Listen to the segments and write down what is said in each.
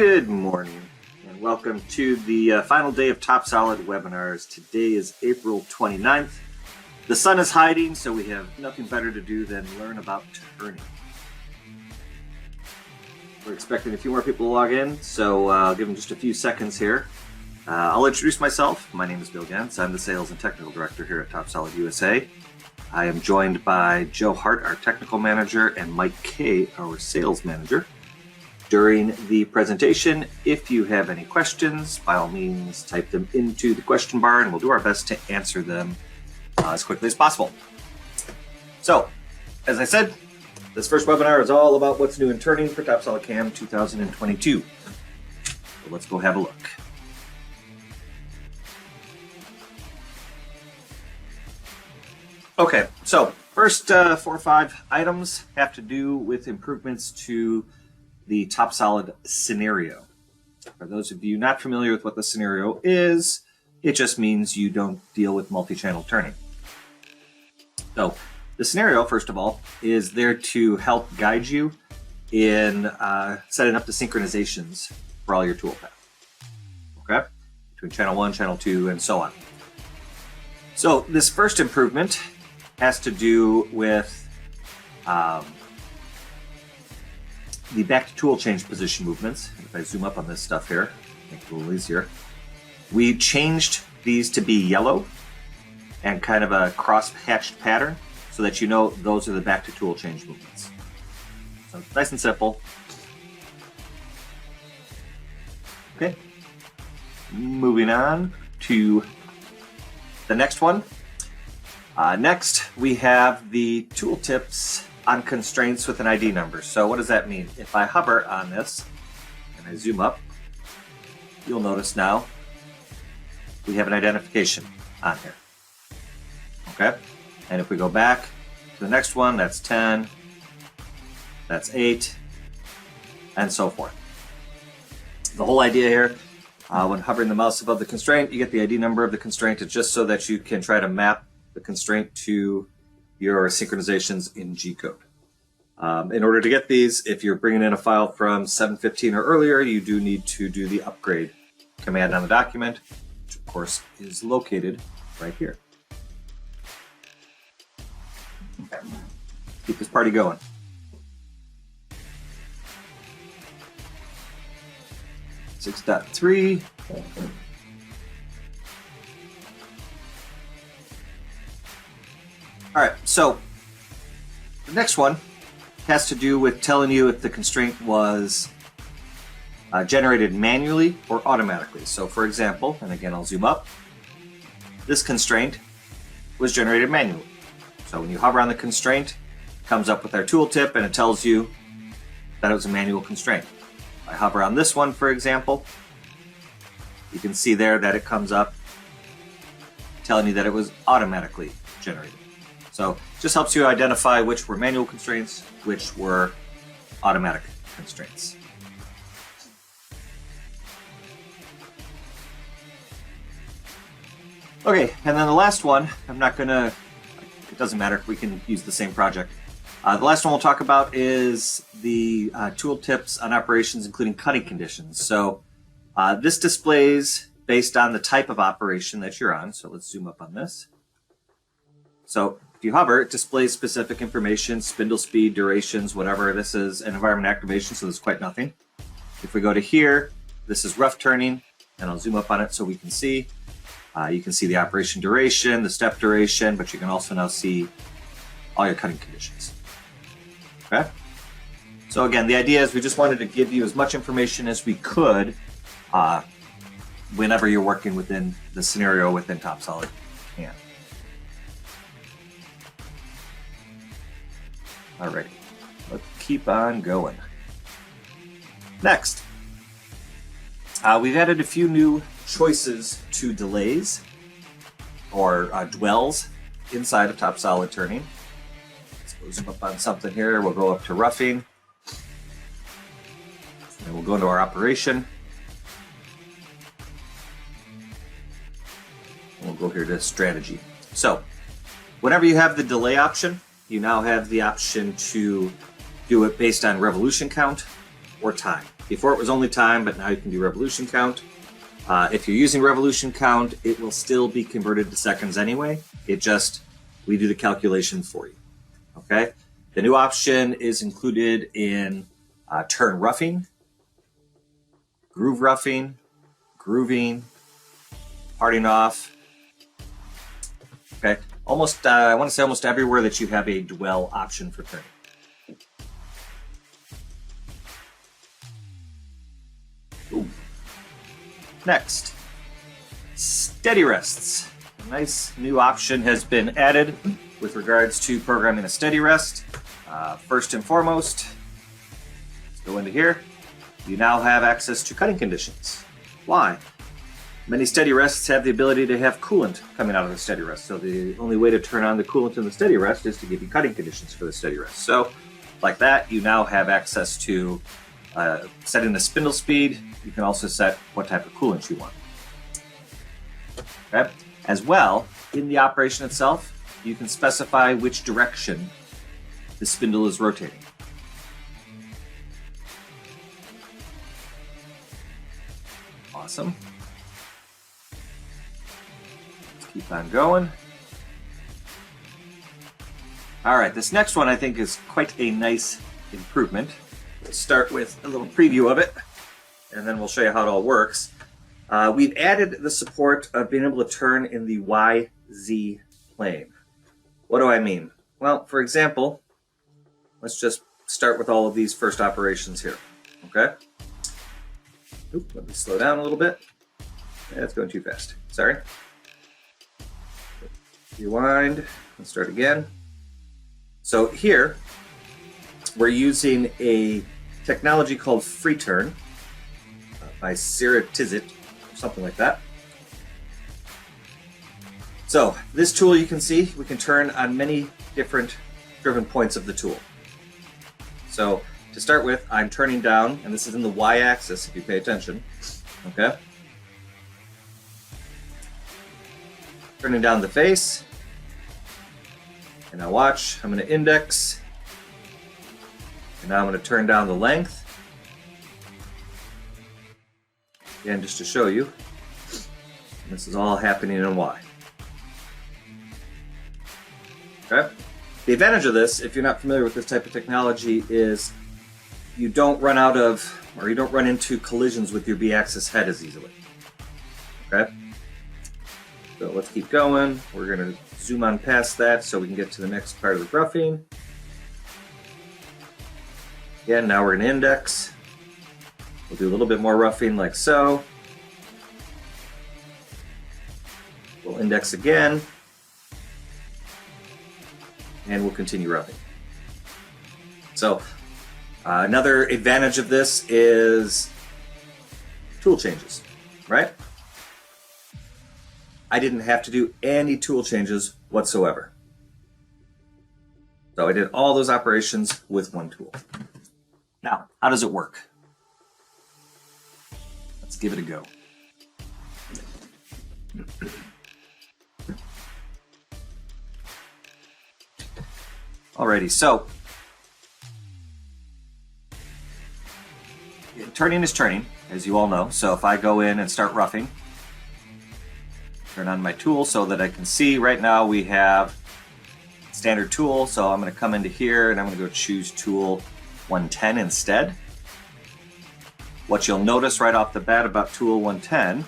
Good morning and welcome to the final day of TopSolid webinars. Today is April 29th. The sun is hiding, so we have nothing better to do than learn about turning. We're expecting a few more people to log in, so I'll give them just a few seconds here. I'll introduce myself. My name is Bill Gantz. I'm the Sales and Technical Director here at TopSolid USA. I am joined by Joe Hart, our Technical Manager, and Mike Kay, our Sales Manager. During the presentation, if you have any questions, by all means, type them into the question bar and we'll do our best to answer them as quickly as possible. So, as I said, this first webinar is all about what's new in turning for TopSolid Cam 2022. So let's go have a look. Okay, so first 4 or 5 items have to do with improvements to the TopSolid scenario. For those of you not familiar with what the scenario is, it just means you don't deal with multi-channel turning. So the scenario, first of all, is there to help guide you in setting up the synchronizations for all your toolpath. Okay? Between channel 1, channel 2, and so on. So this first improvement has to do with the back to tool change position movements. If I zoom up on this stuff here, make it a little easier. We changed these to be yellow and kind of a cross-hatched pattern so that you know those are the back to tool change movements. So nice and simple. Okay. Moving on to the next one. Next, we have the tooltips on constraints with an ID number. So what does that mean? If I hover on this and I zoom up, you'll notice now we have an identification on here. Okay? And if we go back to the next one, that's 10, that's 8, and so forth. The whole idea here, when hovering the mouse above the constraint, you get the ID number of the constraint. It's just so that you can try to map the constraint to your synchronizations in G-code. In order to get these, if you're bringing in a file from 715 or earlier, you do need to do the upgrade command on the document, which of course is located right here. Okay. Keep this party going. Six point 3. All right, so the next one has to do with telling you if the constraint was generated manually or automatically. So for example, and again I'll zoom up, this constraint was generated manually. So when you hover on the constraint, it comes up with our tooltip and it tells you that it was a manual constraint. If I hover on this one, for example, you can see there that it comes up telling you that it was automatically generated. So it just helps you identify which were manual constraints, which were automatic constraints. Okay, and then the last one, I'm not gonna, it doesn't matter, we can use the same project. The last one we'll talk about is the tooltips on operations, including cutting conditions. So this displays based on the type of operation that you're on. So let's zoom up on this. So if you hover, it displays specific information, spindle speed, durations, whatever. This is an environment activation, so there's quite nothing. If we go to here, this is rough turning, and I'll zoom up on it so we can see. You can see the operation duration, the step duration, but you can also now see all your cutting conditions. Okay? So again, the idea is we just wanted to give you as much information as we could whenever you're working within the scenario within TopSolid Cam. Alrighty, let's keep on going. Next, we've added a few new choices to delays or dwells inside of TopSolid turning. Let's go zoom up on something here. We'll go up to roughing. And we'll go into our operation. And we'll go here to strategy. So, whenever you have the delay option, you now have the option to do it based on revolution count or time. Before it was only time, but now you can do revolution count. If you're using revolution count, it will still be converted to seconds anyway. We do the calculation for you. Okay. The new option is included in turn roughing, groove roughing, grooving, parting off. Okay. I want to say almost everywhere that you have a dwell option for turning. Ooh. Next, steady rests. A nice new option has been added with regards to programming a steady rest. First and foremost, let's go into here. You now have access to cutting conditions. Why? Many steady rests have the ability to have coolant coming out of the steady rest. So the only way to turn on the coolant in the steady rest is to give you cutting conditions for the steady rest. So like that, you now have access to setting the spindle speed. You can also set what type of coolant you want. Okay. As well, in the operation itself, you can specify which direction the spindle is rotating. Awesome. Let's keep on going. All right, this next one I think is quite a nice improvement. We'll start with a little preview of it, and then we'll show you how it all works. We've added the support of being able to turn in the YZ plane. What do I mean? Well, for example, let's just start with all of these first operations here, okay? Oop, let me slow down a little bit. That's going too fast, sorry. Rewind, let's start again. So here, we're using a technology called free turn by Sarah Tizit, something like that. So this tool, you can see we can turn on many different driven points of the tool. So to start with, I'm turning down, and this is in the y-axis if you pay attention, okay? Turning down the face, and now watch, I'm going to index, and now I'm going to turn down the length. Again, just to show you, this is all happening in Y. Okay? The advantage of this, if you're not familiar with this type of technology, is you don't run out of, or you don't run into collisions with your B-axis head as easily. Okay? So let's keep going. We're going to zoom on past that so we can get to the next part of the roughing. Again, now we're going to index. We'll do a little bit more roughing like so. We'll index again. And we'll continue roughing. So another advantage of this is tool changes, right? I didn't have to do any tool changes whatsoever. So I did all those operations with one tool. Now, how does it work? Let's give it a go. Alrighty, so turning is turning, as you all know. So if I go in and start roughing, turn on my tool so that I can see. Right now we have standard tool, so I'm going to come into here and I'm going to go choose tool 110 instead. What you'll notice right off the bat about tool 110,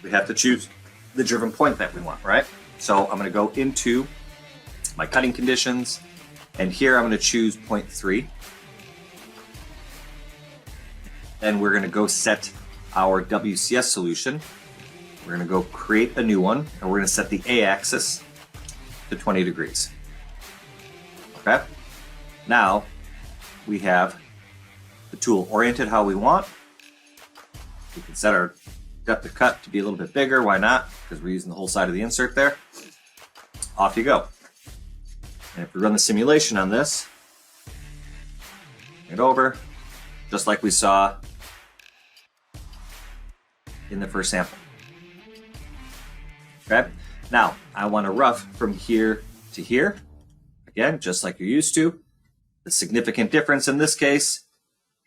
we have to choose the driven point that we want, right? So I'm going to go into my cutting conditions, and here I'm going to choose 0.3. Then we're going to go set our WCS solution. We're going to go create a new one, and we're going to set the A-axis to 20 degrees. Okay? Now we have the tool oriented how we want. We can set our depth of cut to be a little bit bigger. Why not? Because we're using the whole side of the insert there. Off you go. And if we run the simulation on this, bring it over, just like we saw in the first sample. Okay? Now, I want to rough from here to here. Again, just like you're used to. The significant difference in this case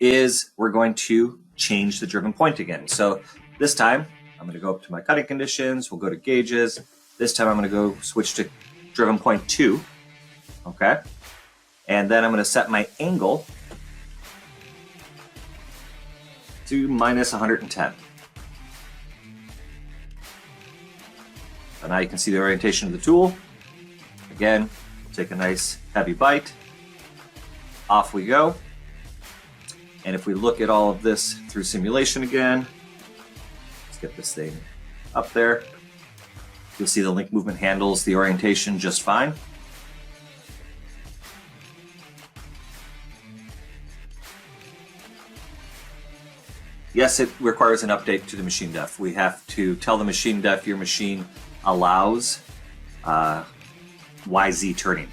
is we're going to change the driven point again. So this time I'm going to go up to my cutting conditions. We'll go to gauges. This time I'm going to go switch to driven point 2. Okay. And then I'm going to set my angle to minus 110. So now you can see the orientation of the tool. Again, we'll take a nice heavy bite. Off we go. And if we look at all of this through simulation again, let's get this thing up there. You'll see the link movement handles the orientation just fine. Yes, it requires an update to the machine def. We have to tell the machine def your machine allows YZ turning.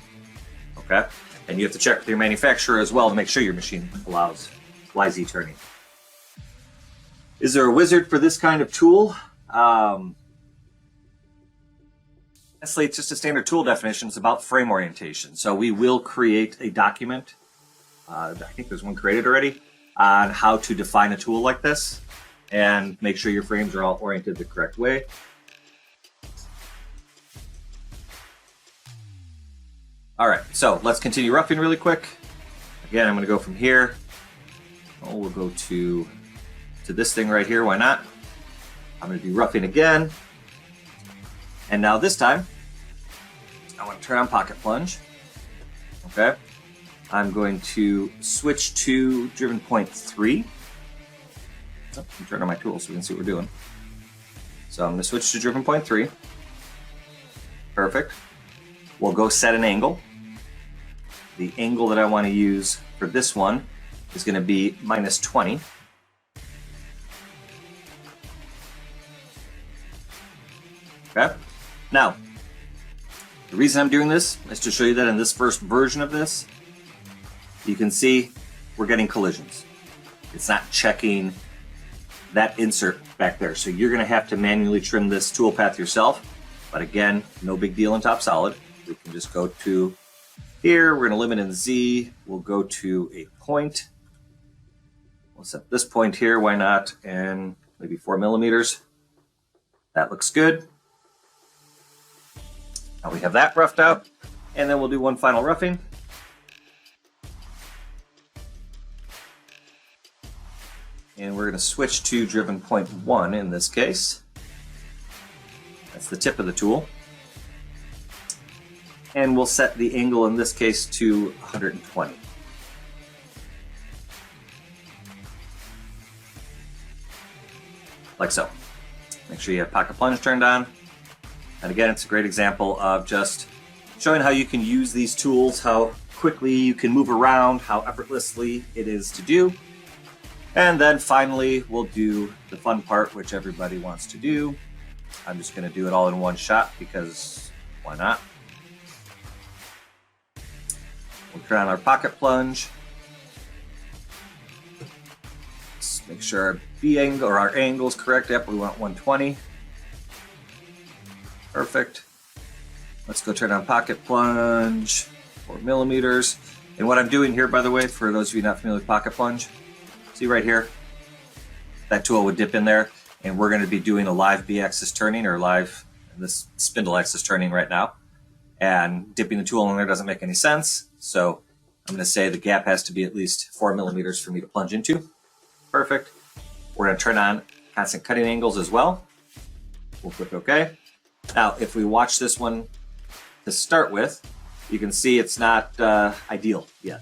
Okay? And you have to check with your manufacturer as well to make sure your machine allows YZ turning. Is there a wizard for this kind of tool? Honestly, it's just a standard tool definition. It's about frame orientation. So we will create a document. I think there's one created already on how to define a tool like this and make sure your frames are all oriented the correct way. All right, so let's continue roughing really quick. Again, I'm going to go from here. Oh, we'll go to this thing right here. Why not? I'm going to do roughing again. And now this time, I want to turn on pocket plunge. Okay. I'm going to switch to driven point 3. Oh, I'm turning on my tool so we can see what we're doing. So I'm going to switch to driven point 3. Perfect. We'll go set an angle. The angle that I want to use for this one is going to be minus 20. Okay. Now, the reason I'm doing this is to show you that in this first version of this, you can see we're getting collisions. It's not checking that insert back there. So you're going to have to manually trim this tool path yourself. But again, no big deal in TopSolid. We can just go to here. We're going to limit in Z. We'll go to a point. We'll set this point here. Why not? And maybe 4 millimeters. That looks good. Now we have that roughed out. And then we'll do one final roughing. And we're going to switch to driven point 1 in this case. That's the tip of the tool. And we'll set the angle in this case to 120. Like so. Make sure you have pocket plunge turned on. And again, it's a great example of just showing how you can use these tools, how quickly you can move around, how effortlessly it is to do. And then finally, we'll do the fun part, which everybody wants to do. I'm just going to do it all in one shot because why not? We'll turn on our pocket plunge. Let's make sure our B angle or our angle is correct. Yep, we want 120. Perfect. Let's go turn on pocket plunge, 4 millimeters. And what I'm doing here, by the way, for those of you not familiar with pocket plunge, see right here, that tool would dip in there, and we're going to be doing a live B-axis turning or live this spindle axis turning right now. And dipping the tool in there doesn't make any sense. So I'm going to say the gap has to be at least 4 millimeters for me to plunge into. Perfect. We're going to turn on constant cutting angles as well. We'll click OK. Now, if we watch this one to start with, you can see it's not ideal yet.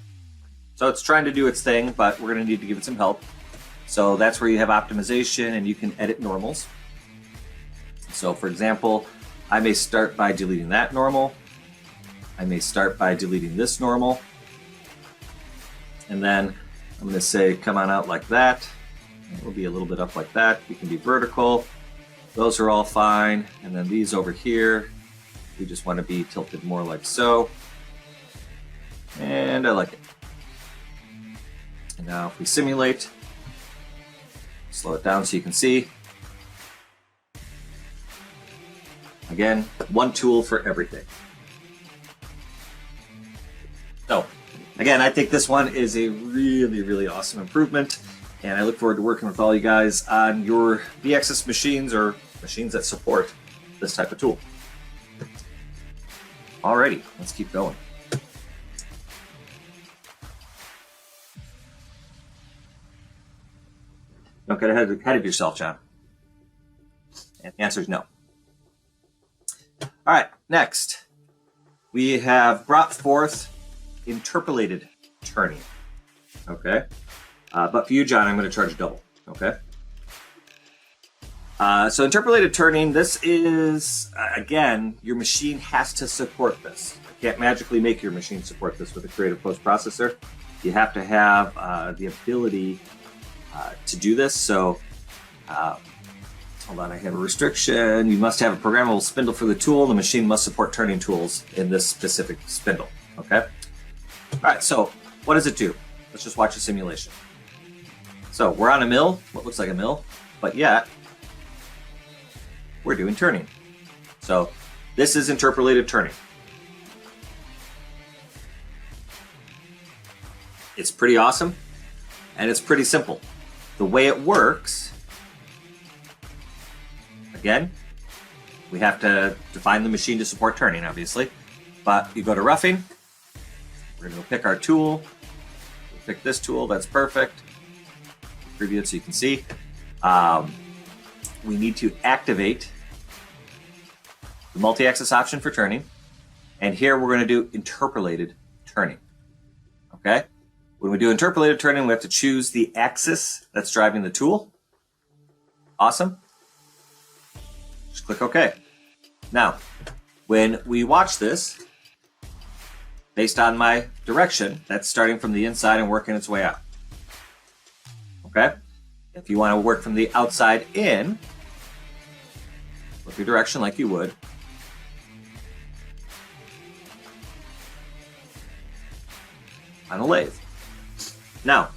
So it's trying to do its thing, but we're going to need to give it some help. So that's where you have optimization and you can edit normals. So for example, I may start by deleting that normal. I may start by deleting this normal. And then I'm going to say, come on out like that. It will be a little bit up like that. You can be vertical. Those are all fine. And then these over here, we just want to be tilted more like so. And I like it. And now if we simulate, slow it down so you can see. Again, one tool for everything. So Again, I think this one is a really, really awesome improvement, and I look forward to working with all you guys on your V-axis machines or machines that support this type of tool. Alrighty, let's keep going. Don't get ahead of yourself, John. And the answer is no. All right, next, we have brought forth interpolated turning. Okay, but for you, John, I'm going to charge double. Okay. So interpolated turning, this is, again, your machine has to support this. You can't magically make your machine support this with a creative post processor. You have to have the ability to do this. So hold on, I have a restriction. You must have a programmable spindle for the tool. The machine must support turning tools in this specific spindle. Okay. All right, so what does it do? Let's just watch a simulation. So we're on a mill, what looks like a mill, but yet we're doing turning. So this is interpolated turning. It's pretty awesome, and it's pretty simple. The way it works, again, we have to define the machine to support turning, obviously, but you go to roughing, we're going to pick our tool, we'll pick this tool, that's perfect. Preview it so you can see. We need to activate the multi-axis option for turning, and here we're going to do interpolated turning. Okay? When we do interpolated turning, we have to choose the axis that's driving the tool. Awesome. Just click OK. Now, when we watch this, based on my direction, that's starting from the inside and working its way out. Okay? If you want to work from the outside in, flip your direction like you would. On a lathe. Now,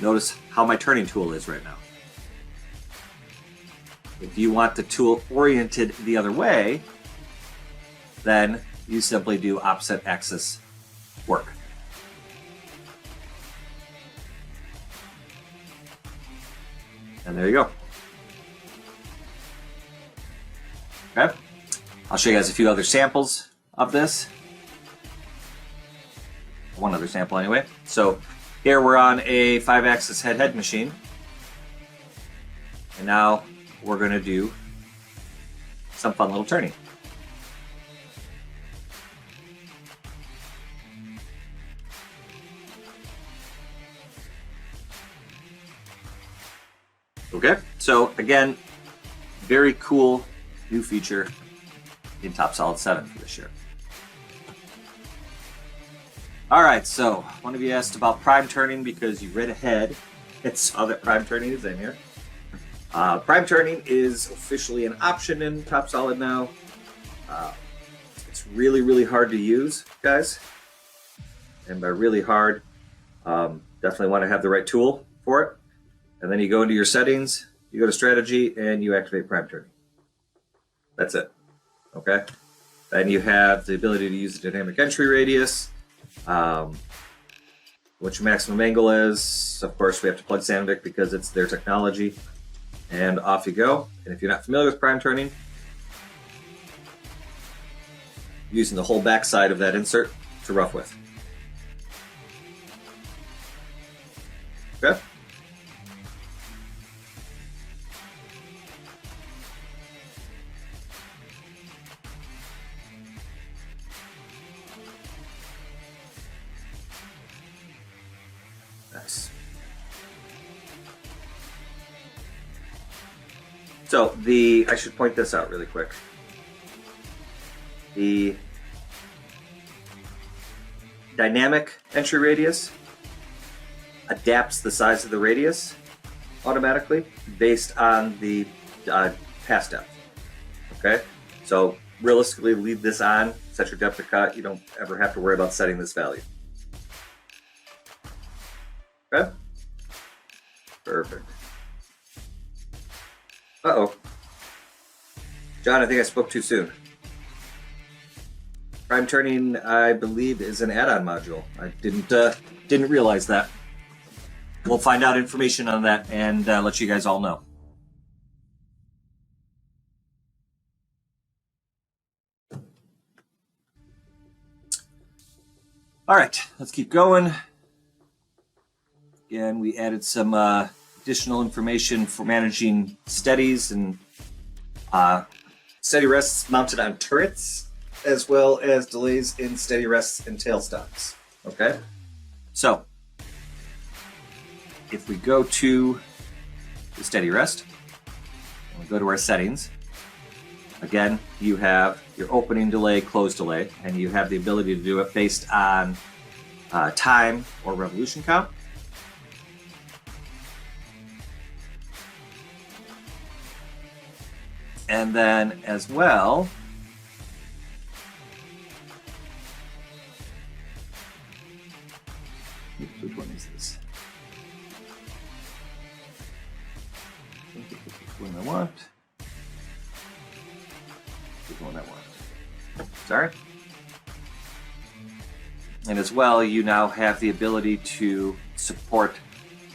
notice how my turning tool is right now. If you want the tool oriented the other way, then you simply do opposite axis work. And there you go. Okay. I'll show you guys a few other samples of this. One other sample anyway. So here we're on a 5-axis head machine. And now we're going to do some fun little turning. Okay, so again, very cool new feature in TopSolid 7 for this year. All right, so one of you asked about prime turning because you read ahead and saw that prime turning is in here. Prime turning is officially an option in TopSolid now. It's really, really hard to use, guys. And by really hard, definitely want to have the right tool for it. And then you go into your settings, you go to strategy, and you activate prime turning. That's it. Okay? Then you have the ability to use the dynamic entry radius, what your maximum angle is. Of course, we have to plug Sandvik because it's their technology. And off you go. And if you're not familiar with prime turning, using the whole back side of that insert to rough with. Okay? Nice. So I should point this out really quick. The dynamic entry radius adapts the size of the radius automatically based on the pass depth. Okay, so realistically, leave this on, set your depth to cut. You don't ever have to worry about setting this value. Okay, perfect. Uh-oh. John, I think I spoke too soon. Prime turning, I believe, is an add-on module. I didn't realize that. We'll find out information on that and let you guys all know. All right, let's keep going. Again, we added some additional information for managing steadies and steady rests mounted on turrets, as well as delays in steady rests and tailstocks. Okay, so if we go to the steady rest, and we go to our settings, again, you have your opening delay, close delay, and you have the ability to do it based on time or revolution count. And then as well, which one is this? Which one I want? Which one I want? Sorry. And as well, you now have the ability to support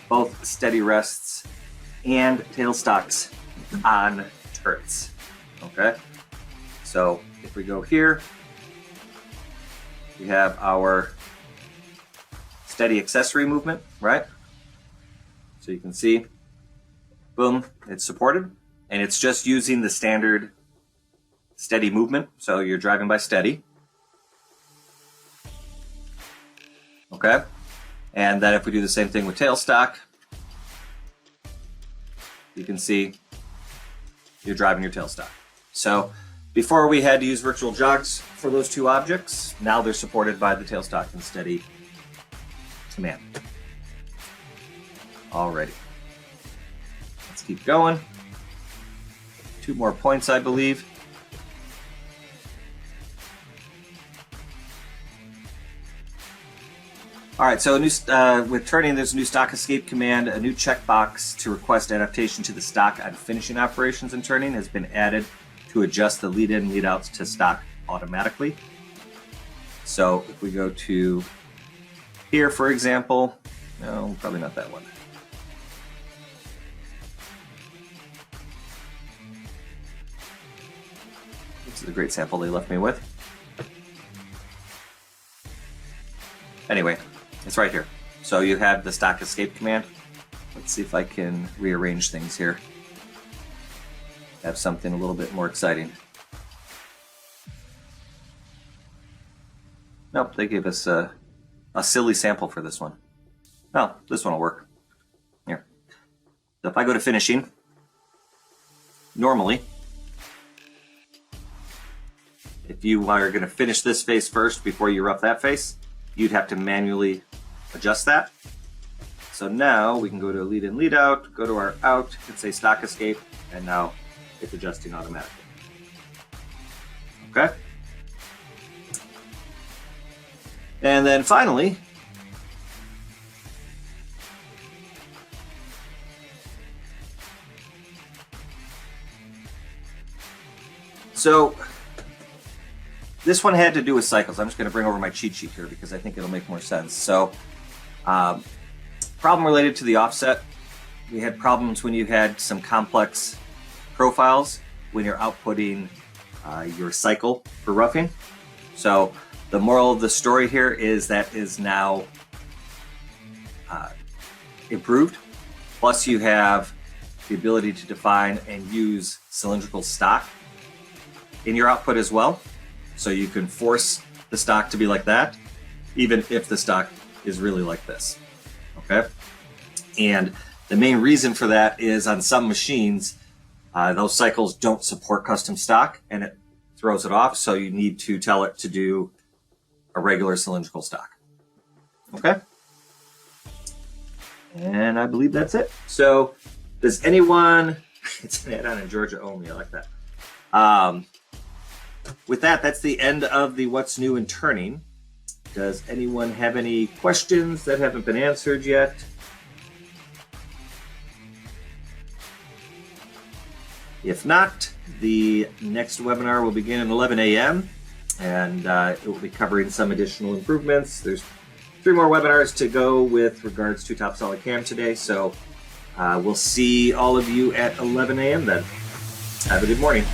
both steady rests and tailstocks on turrets. Okay, so if we go here, we have our steady accessory movement, right? So you can see, boom, it's supported, and it's just using the standard steady movement. So you're driving by steady. Okay, and then if we do the same thing with tailstock, you can see you're driving your tailstock. So before we had to use virtual jogs for those two objects, now they're supported by the tailstock and steady command. Alrighty, let's keep going. 2 more points, I believe. All right, so with turning, there's a new stock escape command. A new checkbox to request adaptation to the stock on finishing operations and turning has been added to adjust the lead in, lead outs to stock automatically. So if we go to here, for example, no, probably not that one. This is a great sample they left me with. Anyway, it's right here. So you have the stock escape command. Let's see if I can rearrange things here. Have something a little bit more exciting. Nope, they gave us a silly sample for this one. Oh, this one will work. Here. So if I go to finishing, normally, if you are going to finish this face first before you rough that face, you'd have to manually adjust that. So now we can go to lead in, lead out, go to our out, and say stock escape, and now it's adjusting automatically. Okay? And then finally, so this one had to do with cycles. I'm just going to bring over my cheat sheet here because I think it'll make more sense. So, problem related to the offset. We had problems when you had some complex profiles when you're outputting your cycle for roughing. So the moral of the story here is that is now improved. Plus you have the ability to define and use cylindrical stock in your output as well. So you can force the stock to be like that, even if the stock is really like this, okay? And the main reason for that is on some machines, those cycles don't support custom stock and it throws it off. So you need to tell it to do a regular cylindrical stock, okay? And I believe that's it. So does anyone, it's an add-on in Georgia only, I like that. With that, that's the end of the What's New in Turning. Does anyone have any questions that haven't been answered yet? If not, the next webinar will begin at 11 a.m. and it will be covering some additional improvements. There's 3 more webinars to go with regards to TopSolid Cam today, so we'll see all of you at 11 a.m. then. Have a good morning.